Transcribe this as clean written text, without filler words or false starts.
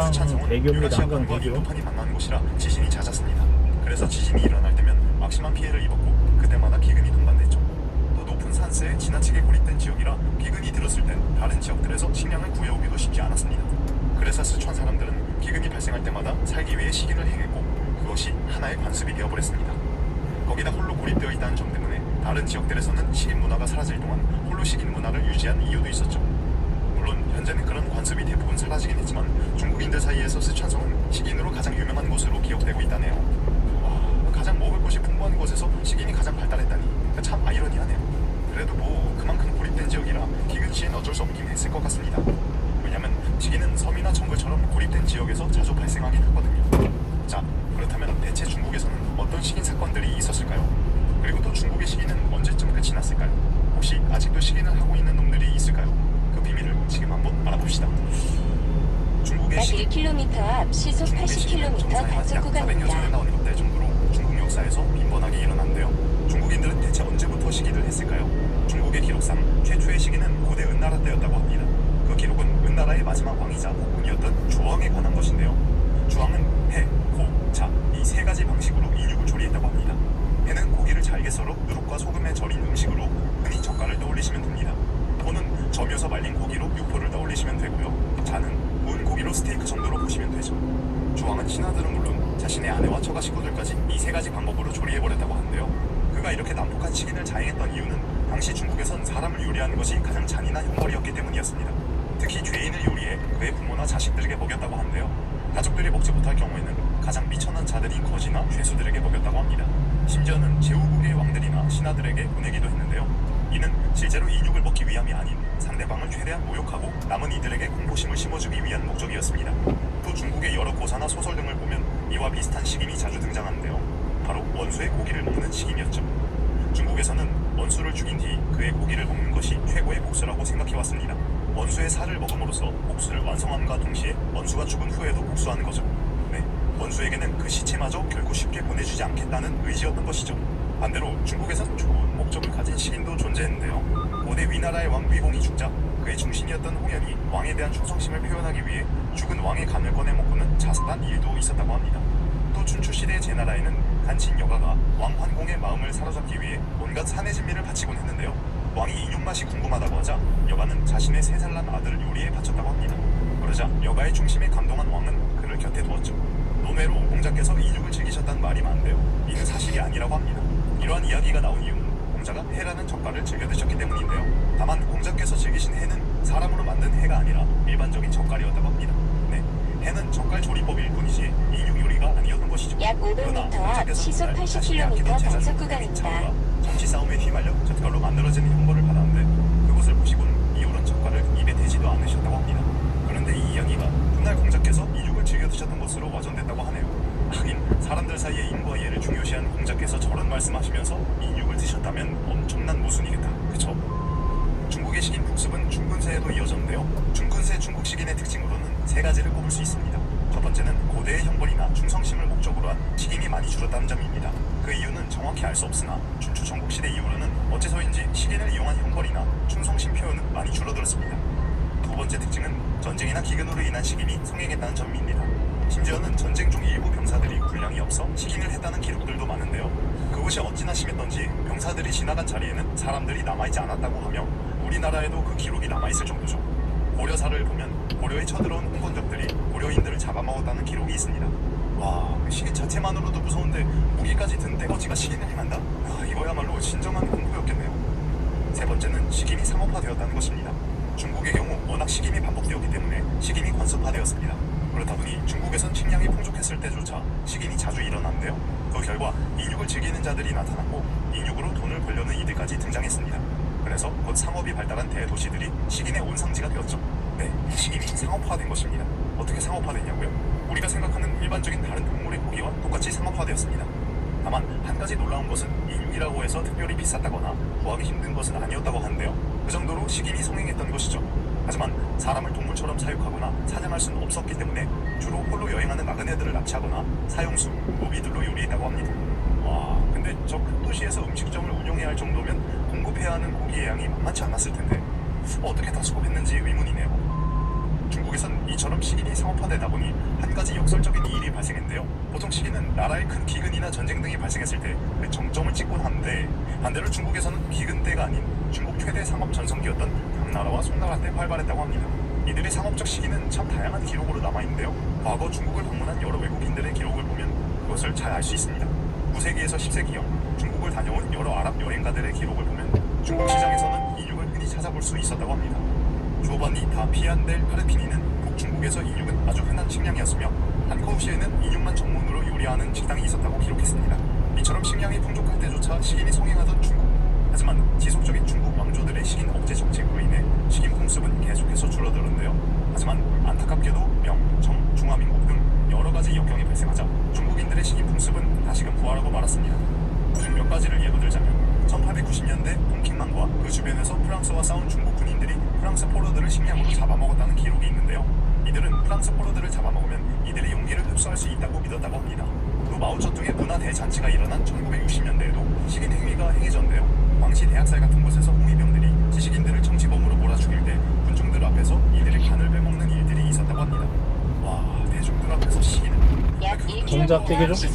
스촨성은 대교입니다. 유라시아판과 한강 대교. 인도판이 만나는 곳이라 지진이 잦았습니다. 그래서 지진이 일어날 때면 막심한 피해를 입었고 그때마다 기근이 동반됐죠. 또 높은 산세에 지나치게 고립된 지역이라 기근이 들었을 땐 다른 지역들에서 식량을 구해오기도 쉽지 않았습니다. 그래서 스촨 사람들은 기근이 발생할 때마다 살기 위해 식인을 행했고 그것이 하나의 관습이 되어버렸습니다. 거기다 홀로 고립되어 있다는 점 때문에 다른 지역들에서는 식인 문화가 사라질 동안 홀로 식인 문화를 유지한 이유도 있었죠. 물론 현재는 그런 관습이 대부분 사라지긴 했지만 중국인들 사이에서 스촨성은 식인으로 가장 유명한 곳으로 기억되고 있다네요. 와, 가장 먹을 것이 풍부한 곳에서 식인이 가장 발달했다니 참 아이러니하네요. 그래도 뭐 그만큼 고립된 지역이라 기근 시엔 어쩔 수 없긴 했을 것 같습니다. 왜냐면 식인은 섬이나 정글처럼 고립된 지역에서 자주 발생하긴 하거든요. 자, 그렇다면 대체 중국에서는 어떤 식인 사건들이 있었을까요? 그리고 또 중국의 식인은 언제쯤 끝이 났을까요? 혹시 아직도 식인을 하고 있는 놈들이 있을까요? 그 비밀을 지금 한번 알아봅시다. 중국의 약 식인 1km 앞 시속 80km 단속 구간입니다. 400여 나오는 것대 정도로 중국 역사에서 빈번하게 일어났는데요. 중국인들은 대체 언제부터 식인을 했을까요? 중국의 기록상 최초의 식인은 고대 은나라 때였다고 합니다. 그 기록은 은나라의 마지막 왕이자 국군이었던 주왕에 관한 것인데요. 주왕은 해, 고, 자 이 세 가지 방식으로 인육을 조리했다고 합니다. 해는 고기를 잘게 썰어 누룩과 소금에 절인 음식으로 흔히 젓갈을 떠올리시면 됩니다. 고는 점여서 말린 고기로 육포를 떠올리시면 되고요. 자는 구운 고기로 스테이크 정도로 보시면 되죠. 주왕은 신하들은 물론 자신의 아내와 처가 식구들까지 이 세 가지 방법으로 조리해버렸다고 하는데요. 그가 이렇게 난폭한 식인을 자행했던 이유는 당시 중국에선 사람을 요리하는 것이 가장 잔인한 형벌이었기 때문이었습니다. 특히 죄인을 요리해 그의 부모나 자식들에게 먹였다고 하는데요. 가족들이 먹지 못할 경우에는 가장 미천한 자들인 거지나 죄수들에게 먹였다고 합니다. 심지어는 제후국의 왕들이나 신하들에게 보내기도 했는데요. 이는 실제로 인육을 먹기 위함이 아닌 상대방을 최대한 모욕하고 남은 이들에게 공포심을 심어주기 위한 목적이었습니다. 또 중국의 여러 고사나 소설 등을 보면 이와 비슷한 식인이 자주 등장하는데요. 바로 원수의 고기를 먹는 식인이었죠. 중국에서는 원수를 죽인 뒤 그의 고기를 먹는 것이 최고의 복수라고 생각해왔습니다. 원수의 살을 먹음으로써 복수를 완성함과 동시에 원수가 죽은 후에도 복수하는 거죠. 네, 원수에게는 그 시체마저 결코 쉽게 보내주지 않겠다는 의지였던 것이죠. 반대로 중국에선 좋은 목적을 가진 식인도 존재했는데요. 고대 위나라의 왕 위홍이 죽자 그의 중신이었던 홍연이 왕에 대한 충성심을 표현하기 위해 죽은 왕의 간을 꺼내 먹고는 자살한 일도 있었다고 합니다. 또 춘추시대의 제나라에는 간친 여가가 왕 환공의 마음을 사로잡기 위해 온갖 사내 진미를 바치곤 했는데요. 왕이 인육 맛이 궁금하다고 하자 여가는 자신의 3살 난 아들을 요리에 바쳤다고 합니다. 그러자 여가의 충심에 감동한 왕은 그를 곁에 두었죠. 논외로 공자께서 인육을 즐기셨다는 말이 많은데요. 이는 사실이 아니라고 합니다. 이러한 이야기가 나온 이유는 공자가 해라는 젓갈을 즐겨 드셨기 때문인데요. 다만 공자께서 즐기신 해는 사람으로 만든 해가 아니라 일반적인 젓갈이었다고 합니다. 네, 해는 젓갈 조리법일 뿐이지 인육 요리가 아니었던 것이죠. 약 500m 앞 시속 80km 단속 구간입니다. 정치 싸움에 휘말려 젓갈로 만들어진 형벌을 받았는데 그것을 보시고는 이후론 젓갈을 입에 대지도 않으셨다고 합니다. 그런데 이 이야기가 훗날 공자께서 인육을 즐겨 드셨던 것으로 와전됐다고 하네요. 하긴 사람들 사이의 인과 예를 중요시한 공자께서 저런 말씀하시면서 인육을 드셨다면 엄청난 모순이겠다. 그쵸? 중국의 식인 풍습은 중근세에도 이어졌는데요. 중근세 중국 식인의 특징으로는 3가지를 꼽을 수 있습니다. 첫 번째는 고대의 형벌이나 충성심을 목적으로 한 식인이 많이 줄었다는 점입니다. 그 이유는 정확히 알 수 없으나 춘추 전국시대 이후로는 어째서인지 식인을 이용한 형벌이나 충성심 표현은 많이 줄어들었습니다. 두 번째 특징은 전쟁이나 기근으로 인한 식인이 성행했다는 점입니다. 심지어는 전쟁 중 일부 병사들이 군량이 없어 식인을 했다는 기록들도 많은데요. 그것이 어찌나 심했던지 병사들이 지나간 자리에는 사람들이 남아있지 않았다고 하며 우리나라에도 그 기록이 남아있을 정도죠. 고려사를 보면 고려에 쳐들어온 홍건적들이 고려인들을 잡아먹었다는 기록이 있습니다. 와, 식인 자체만으로도 무서운데 무기까지 든 떼거지가 식인을 행한다? 이거야말로 진정한 공포였겠네요. 세 번째는 식인이 상업화되었다는 것입니다. 중국의 경우 워낙 식인이 반복되었기 때문에 식인이 관습화되었습니다. 그렇다 보니 중국에선 식량이 풍족했을 때조차 식인이 자주 일어났는데요. 그 결과 인육을 즐기는 자들이 나타났고 인육으로 돈을 벌려는 이들까지 등장했습니다. 그래서 곧 상업이 발달한 대도시들이 식인의 온상지가 되었죠. 네, 식인이 상업화된 것입니다. 어떻게 상업화됐냐고요? 우리가 생각하는 일반적인 다른 동물의 고기와 똑같이 상업화되었습니다. 다만 한 가지 놀라운 것은 인육이라고 해서 특별히 비쌌다거나 구하기 힘든 것은 아니었다고 하는데요. 그 정도로 식인이 성행했던 것이죠. 하지만 사람을 동물처럼 사육하거나 사냥할 수는 없었기 때문에 주로 홀로 여행하는 나그네들을 납치하거나 사형수, 노비들로 요리했다고 합니다. 와, 근데 저 큰 도시에서 음식점을 운영해야 할 정도면 공급해야 하는 고기의 양이 만만치 않았을 텐데 어떻게 다 수급했는지 의문이네요. 중국 중국에선 이처럼 식인이 상업화되다 보니 한 가지 역설적인 일이 발생했는데요. 보통 식인은 나라의 큰 기근이나 전쟁 등이 발생했을 때 그 정점을 찍곤 하는데, 반대로 중국에서는 기근 때가 아닌 중국 최대 상업 전성기였던 당나라와 송나라 때 활발했다고 합니다. 이들의 상업적 시기는 참 다양한 기록으로 남아있는데요. 과거 중국을 방문한 여러 외국인들의 기록을 보면 그것을 잘 알 수 있습니다. 9세기에서 10세기경 중국을 다녀온 여러 아랍 여행가들의 기록을 보면 중국 시장에서는 이륙을 흔히 찾아볼 수 있었다고 합니다. 조반니 다 피안델 카르피니는 북중국에서 이륙은 아주 흔한 식량이었으며 한커우시에는 이륙만 전문으로 요리하는 식당이 있었다고 기록했습니다. 이처럼 식량이 풍족할 때조차 식인이 성행하던 중국. 하지만 지속적인 중국 왕조들의 식인 억제 정책으로 인해 식인 풍습은 계속해서 줄어들었는데요. 하지만 안타깝게도 명, 정, 중화민국 등 여러 가지 역경이 발생하자 중국인들의 식인 풍습은 다시금 부활하고 말았습니다. 그중 몇 가지를 예로 들자면 1890년대 퐁킹만과 그 주변에서 프랑스와 싸운 중국 군인들이 프랑스 포로들을 식량으로 잡아먹었다는 기록이 있는데요. 이들은 프랑스 포로들을 잡아먹으면 이들의 용기를 흡수할 수 있다고 믿었다고 합니다. 또 마오쩌둥의 문화 대잔치가 일어난 1960년대에도 식인 행위가 행해졌는데요. 광시 대학살 같은 곳에서 홍위병들이 지식인들을 정치범으로 몰아 죽일 때 군중들 앞에서 이들의 간을 빼먹는 일들이 있었다고 합니다. 와, 대중들 앞에서 식인은 약 정작 1km 되게 좀 시속